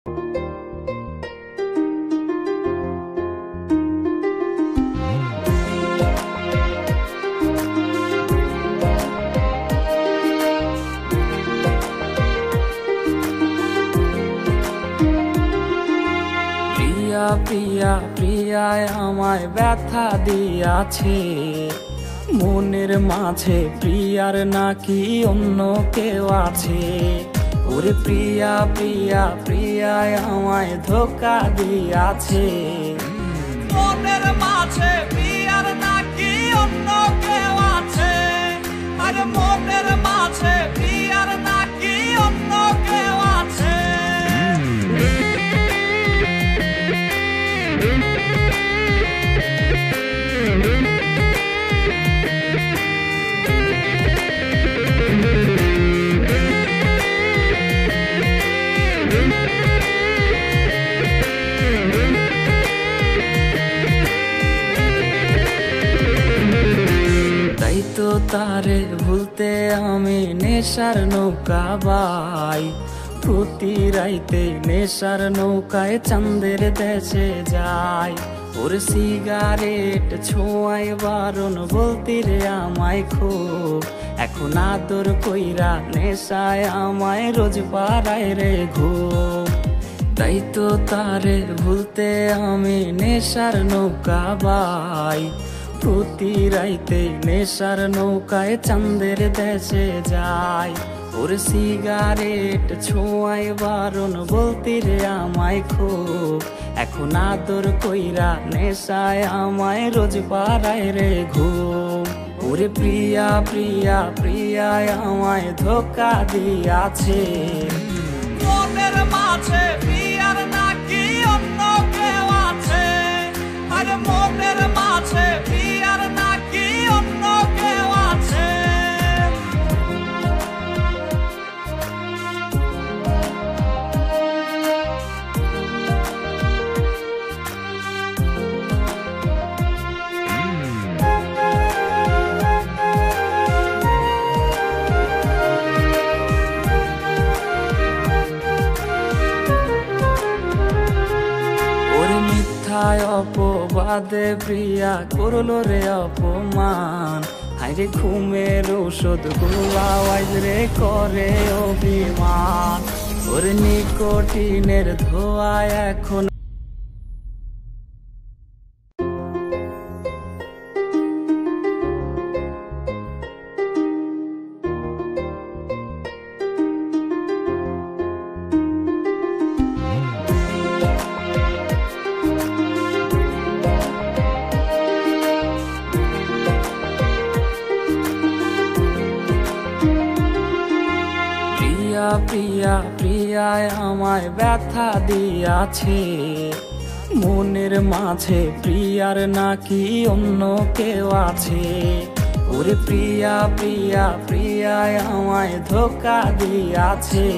প্রিয়া প্রিয়া প্রিয়ায় আমায় ব্যথা দিয়াছে, মনের মাঝে প্রিয়ার নাকি অন্য কেউ আছে। ওরে প্রিয়া প্রিয়া প্রিয়ায় আমায় ধোঁকা দিয়াছে, মনের মাঝে প্রিয়ার নাকি অন্য কেউ আছে। আরে মনের মাঝে প্রিয়ার নাকি অন্য কেউ আছে। তাই তো তারে ভুলতে আমি নেশার নৌকা বাই, প্রতি রাইতে নেশার নৌকায় চাঁদের দেশে যাই। ওর সিগারেট ছোঁয়ায় বারণ বলতি রে আমায় খুব, এখন আদর কইরা নেশায় আমায় রোজ পাড়ায় রে ঘুম। তাই তো তারে ভুলতে আমি নেশার নৌকা বাই, প্রতি রাইতে নেশার নৌকায় চাঁদের দেশে যাই। ওর সিগারেট ছোঁয়ায় বারণ বলতি রে আমায় খুব, এখন আদর কইরা নেশায় আমায় রোজ পাড়ায় রে ঘুম। ওরে প্রিয়া প্রিয়া প্রিয়ায় আমায় ধোঁকা দিয়াছে, মনের মাঝে প্রিয়ার নাকি অন্য কেউ আছে। আরে মনের মাঝে প্রিয়ার নাকি অন্য কেউ আছে। মিথ্যায় অপবাদে প্রিয়া করলো রে অপমান, হাইরে ঘুমের ঔষধ গুলাওয়াইজ রে করে অভিমান। ওর নিকোটিনের ধোঁয়ায় এখন প্রিয়া প্রিয়ায় আমায় ব্যথা দিয়াছে, মনের মাঝে প্রিয়ার নাকি অন্য কেউ আছে। ওরে প্রিয়া প্রিয়া প্রিয়ায় আমায় ধোঁকা দিয়াছে।